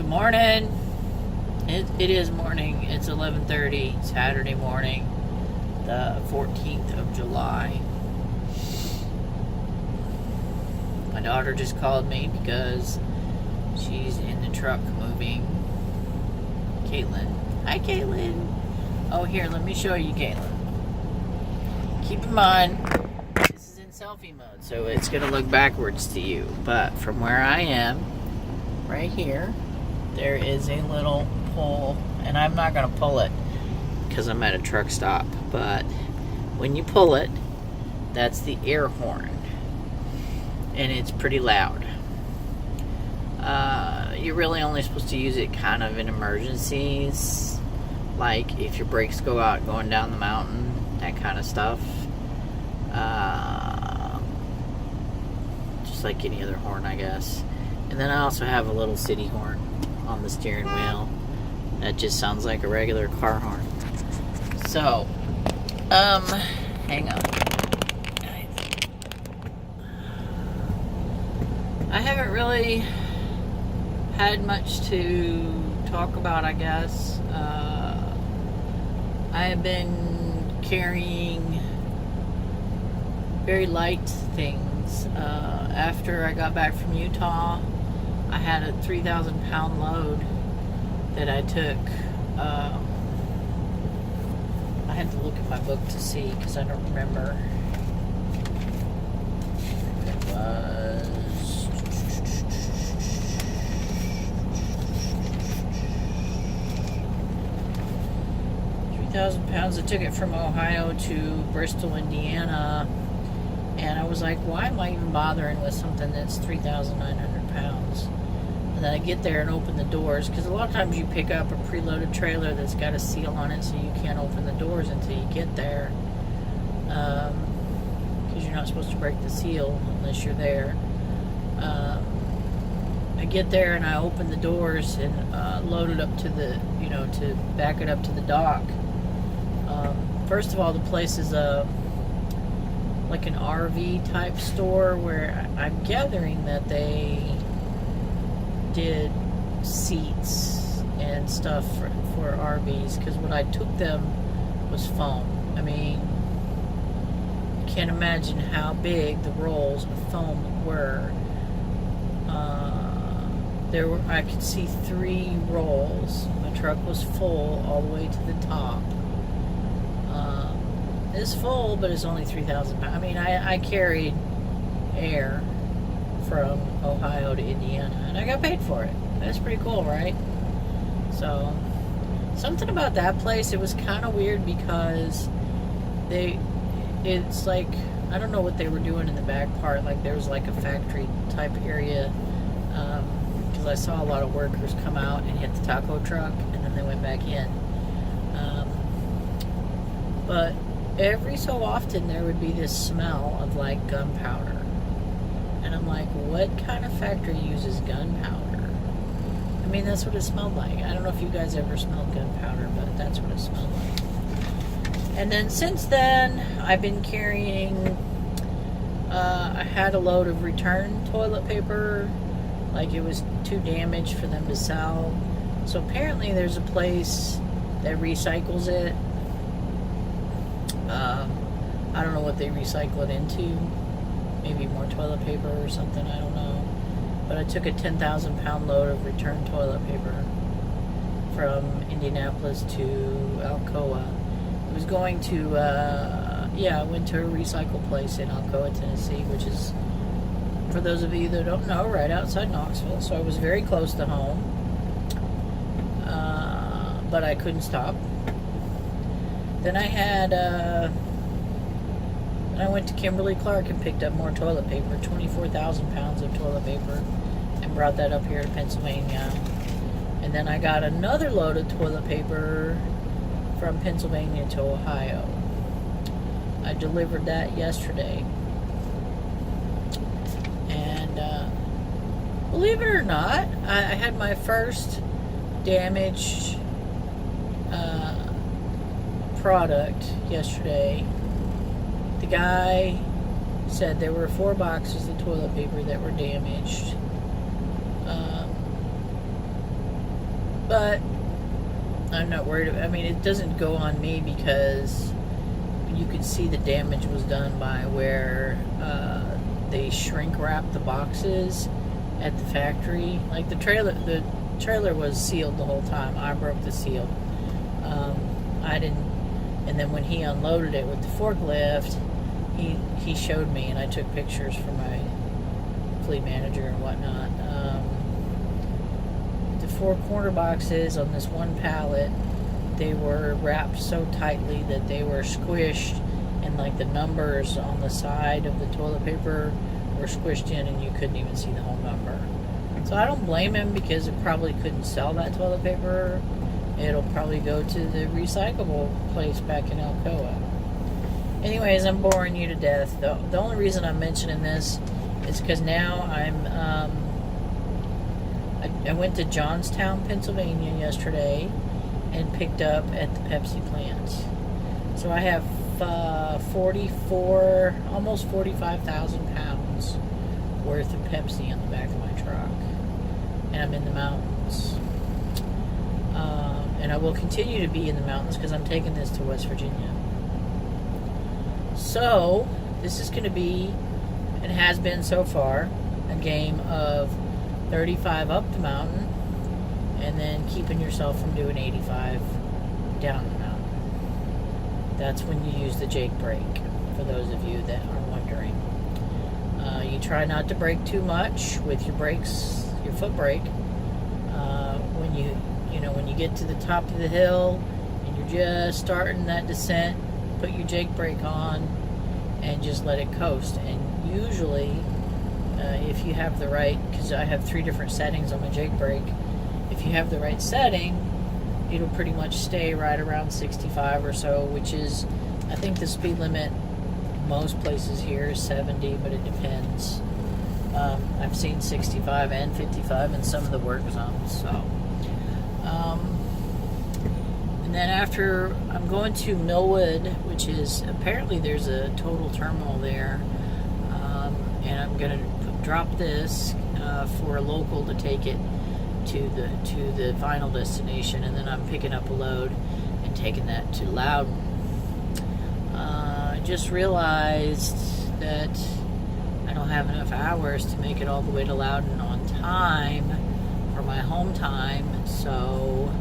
Good morning. It is morning. It's 11:30 Saturday morning, the 14th of July. My daughter just called me because she's in the truck moving. Caitlin. Hi, Caitlin. Oh, here, let me show you, Caitlin. Keep in mind, this is in selfie mode, so it's going to look backwards to you. But from where I am, right here, there is a little pole, and I'm not going to pull it because I'm at a truck stop, but when you pull it, that's the air horn, and it's pretty loud. You're really only supposed to use it kind of in emergencies, like if your brakes go out going down the mountain, that kind of stuff. Just like any other horn, I guess. And then I also have a little city horn on the steering wheel that just sounds like a regular car horn. So, hang on. I haven't really had much to talk about, I guess. I have been carrying very light things. After I got back from Utah, I had a 3,000 pound load that I took. I had to look at my book to see because I don't remember. It was 3,000 pounds. I took it from Ohio to Bristol, Indiana, and I was like, why am I even bothering with something that's 3,900 pounds? And then I get there and open the doors, because a lot of times you pick up a preloaded trailer that's got a seal on it, so you can't open the doors until you get there, because you're not supposed to break the seal unless you're there. I get there and I open the doors and load it up to the, to back it up to the dock. First of all, the place is like an RV type store where I'm gathering that they did seats and stuff for RVs, because what I took them was foam. I mean, you can't imagine how big the rolls of foam were. I could see 3 rolls. My truck was full all the way to the top. It's full, but it's only 3,000 pounds. I mean, I carried air from Ohio to Indiana, and I got paid for it. That's pretty cool, right? So, something about that place, it was kind of weird because it's like, I don't know what they were doing in the back part. Like, there was like a factory type area, because I saw a lot of workers come out and hit the taco truck, and then they went back in. But every so often there would be this smell of like gunpowder. And I'm like, what kind of factory uses gunpowder? I mean, that's what it smelled like. I don't know if you guys ever smelled gunpowder, but that's what it smelled like. And then since then, I've been carrying, I had a load of return toilet paper. Like, it was too damaged for them to sell. So apparently there's a place that recycles it. I don't know what they recycle it into. Maybe more toilet paper or something, I don't know. But I took a 10,000 pound load of return toilet paper from Indianapolis to Alcoa. It was going to, I went to a recycle place in Alcoa, Tennessee, which is, for those of you that don't know, right outside Knoxville. So I was very close to home. But I couldn't stop. Then I went to Kimberly-Clark and picked up more toilet paper, 24,000 pounds of toilet paper, and brought that up here to Pennsylvania. And then I got another load of toilet paper from Pennsylvania to Ohio. I delivered that yesterday. And believe it or not, I had my first damaged product yesterday. The guy said there were 4 boxes of toilet paper that were damaged. But I'm not worried. I mean, it doesn't go on me because you could see the damage was done by where they shrink wrapped the boxes at the factory. Like the trailer was sealed the whole time. I broke the seal. I didn't. And then when he unloaded it with the forklift, he showed me, and I took pictures for my fleet manager and whatnot. The 4 corner boxes on this one pallet, they were wrapped so tightly that they were squished, and like the numbers on the side of the toilet paper were squished in, and you couldn't even see the whole number. So I don't blame him, because it probably couldn't sell that toilet paper. It'll probably go to the recyclable place back in Alcoa. Anyways, I'm boring you to death. The only reason I'm mentioning this is because now I went to Johnstown, Pennsylvania yesterday and picked up at the Pepsi plant. So I have 44, almost 45,000 pounds worth of Pepsi on the back of my truck. And I'm in the mountains. And I will continue to be in the mountains because I'm taking this to West Virginia. So, this is going to be, and has been so far, a game of 35 up the mountain, and then keeping yourself from doing 85 down the mountain. That's when you use the Jake brake, for those of you that are wondering. You try not to brake too much with your brakes, your foot brake. When you get to the top of the hill and you're just starting that descent, put your Jake brake on and just let it coast. And usually, if you have the right, because I have 3 different settings on my Jake brake, if you have the right setting, it'll pretty much stay right around 65 or so, which is, I think the speed limit most places here is 70, but it depends. I've seen 65 and 55 in some of the work zones. So, and then after, I'm going to Millwood, which is, apparently there's a total terminal there, and I'm going to drop this for a local to take it to the final destination, and then I'm picking up a load and taking that to Loudon. I just realized that I don't have enough hours to make it all the way to Loudon on time for my home time, so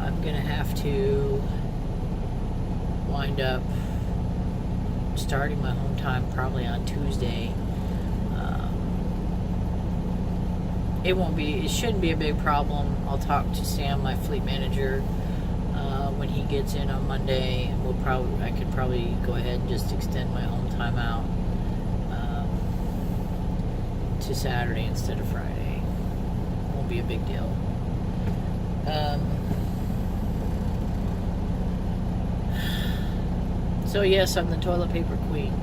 I'm gonna have to wind up starting my home time probably on Tuesday. It shouldn't be a big problem. I'll talk to Sam, my fleet manager, when he gets in on Monday, and I could probably go ahead and just extend my home time out to Saturday instead of Friday. Won't be a big deal. So yes, I'm the toilet paper queen.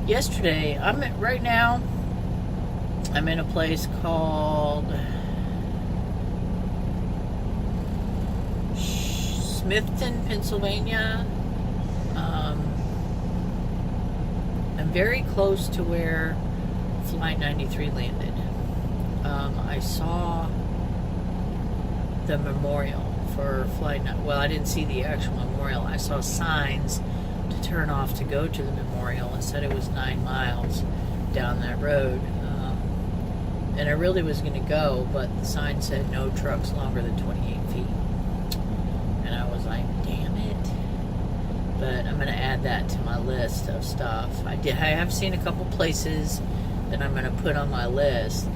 Yesterday, right now, I'm in a place called Smithton, Pennsylvania. I'm very close to where Flight 93 landed. I saw the memorial for Flight 9. Well, I didn't see the actual memorial. I saw signs to turn off to go to the memorial. It said it was 9 miles down that road. And I really was going to go, but the sign said no trucks longer than 28 feet. And I was like, damn it. But I'm going to add that to my list of stuff. I have seen a couple places that I'm going to put on my list.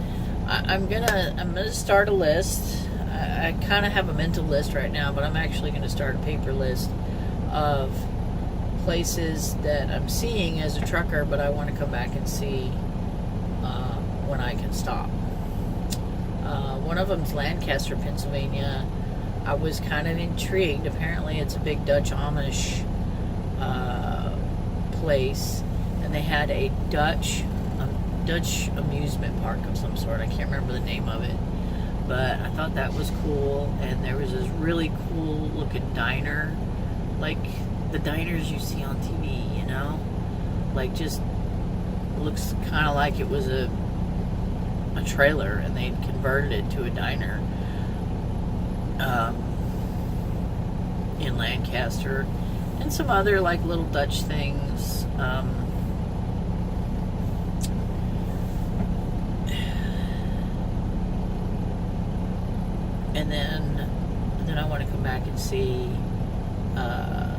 I'm gonna start a list. I kind of have a mental list right now, but I'm actually going to start a paper list of places that I'm seeing as a trucker, but I want to come back and see when I can stop. One of them's Lancaster, Pennsylvania. I was kind of intrigued. Apparently it's a big Dutch Amish place, and they had a Dutch amusement park of some sort. I can't remember the name of it, but I thought that was cool. And there was this really cool looking diner, like the diners you see on TV, you know, like just looks kind of like it was a a trailer, and they'd converted it to a diner in Lancaster, and some other like little Dutch things. And then I want to come back and see the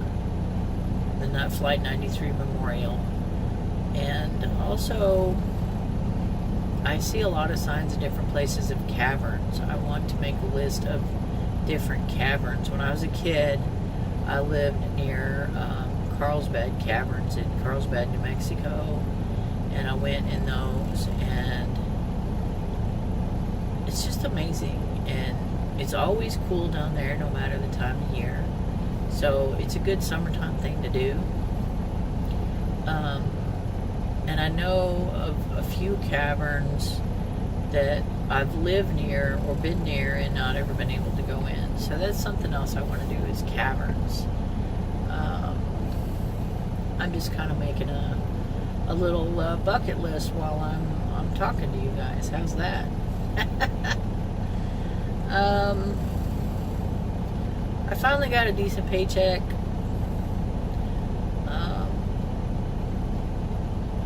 Flight 93 Memorial. And also, I see a lot of signs of different places of caverns. I want to make a list of different caverns. When I was a kid, I lived near Carlsbad Caverns in Carlsbad, New Mexico, and I went in those, and it's just amazing. And it's always cool down there, no matter the time of year. So it's a good summertime thing to do. And I know of a few caverns that I've lived near or been near and not ever been able to go in. So that's something else I want to do, is caverns. I'm just kind of making a little bucket list while I'm talking to you guys. How's that? I finally got a decent paycheck,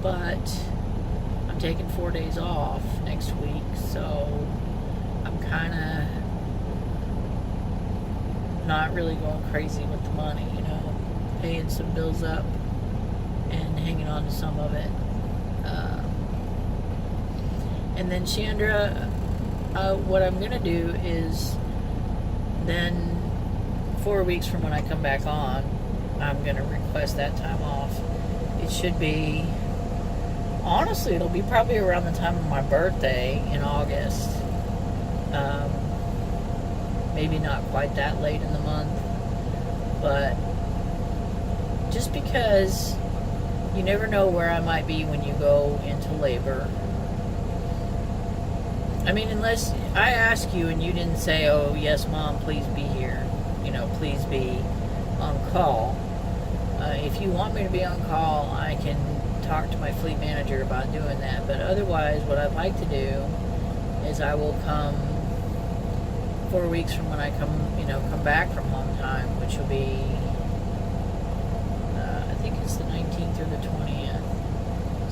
but I'm taking 4 days off next week, so I'm kind of not really going crazy with the money, paying some bills up and hanging on to some of it. And then Chandra, what I'm going to do is then 4 weeks from when I come back on, I'm going to request that time off. It should be, honestly, it'll be probably around the time of my birthday in August. Maybe not quite that late in the month, but just because you never know where I might be when you go into labor. I mean, unless I ask you and you didn't say, oh, yes, Mom, please be here. Please be on call. If you want me to be on call, I can talk to my fleet manager about doing that. But otherwise, what I'd like to do is I will come 4 weeks from when I come back from home time, which will be, I think it's the 19th or the 20th.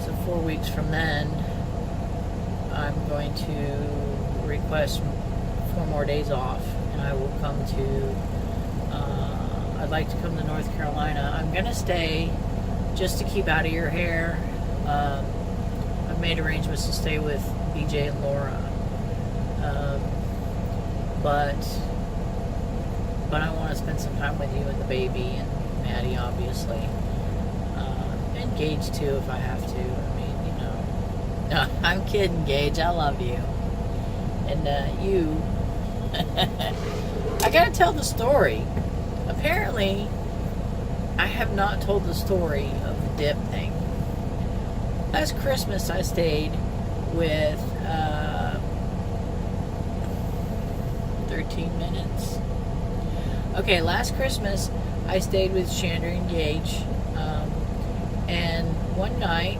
So 4 weeks from then, I'm going to request 4 more days off, and I will come to, I'd like to come to North Carolina. I'm going to stay just to keep out of your hair. I've made arrangements to stay with BJ and Laura. But I want to spend some time with you and the baby and Maddie, obviously. And Gage, too, if I have to. I mean, No, I'm kidding, Gage. I love you. And you. I gotta tell the story. Apparently, I have not told the story of the dip thing. Last Christmas, I stayed with 13 minutes. Okay, last Christmas, I stayed with Chandra and Gage. And one night,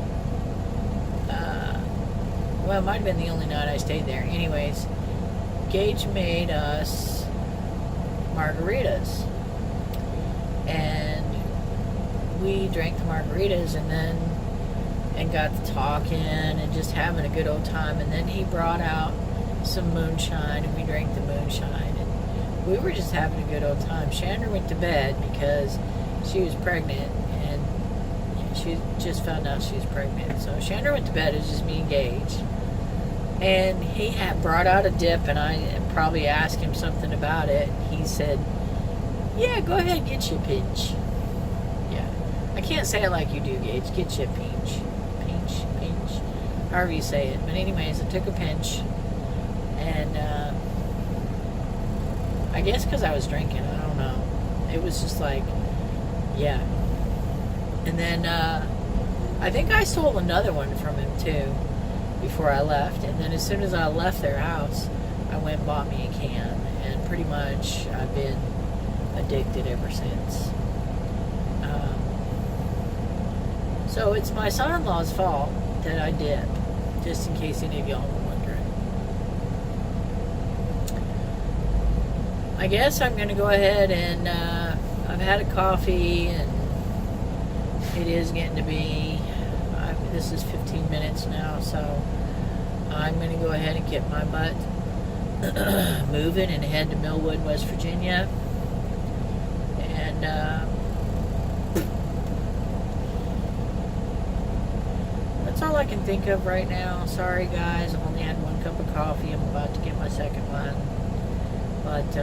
well, it might have been the only night I stayed there. Anyways, Gage made us margaritas. And we drank the margaritas and got to talking and just having a good old time. And then he brought out some moonshine, and we drank the moonshine. And we were just having a good old time. Chandra went to bed because she was pregnant, and she just found out she was pregnant. So Chandra went to bed. It was just me and Gage. And he had brought out a dip, and I probably asked him something about it. He said, yeah, go ahead, get you a pinch. Yeah. I can't say it like you do, Gage. Get you a pinch. Pinch. However you say it. But anyways, I took a pinch. And I guess because I was drinking, I don't know. It was just like, yeah. And then I think I stole another one from him, too, before I left. And then as soon as I left their house, I went and bought me a can. And pretty much I've been addicted ever since. So it's my son-in-law's fault that I dip, just in case any of y'all were wondering. I guess I'm going to go ahead and I've had a coffee and it is getting to be, this is 15 minutes now, so I'm going to go ahead and get my butt moving and head to Millwood, West Virginia. And that's all I can think of right now. Sorry guys, I've only had one cup of coffee. I'm about to get my second one. But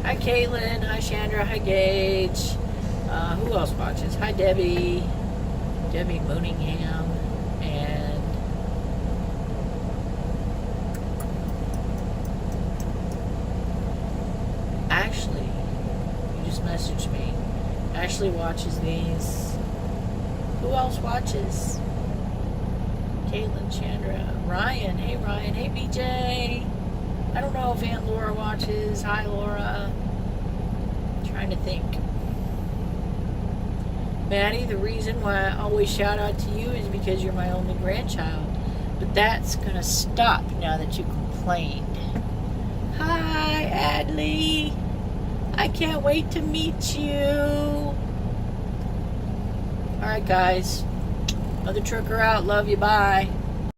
hi Caitlin, hi Chandra, hi Gage. Who else watches? Hi Debbie Mooningham, and Ashley. You just messaged me. Ashley watches these. Who else watches? Caitlin, Chandra, Ryan. Hey Ryan. Hey BJ. I don't know if Aunt Laura watches. Hi Laura. I'm trying to think. Maddie, the reason why I always shout out to you is because you're my only grandchild. But that's going to stop now that you complained. Hi, Adley. I can't wait to meet you. Alright, guys. Mother Trucker out. Love you. Bye.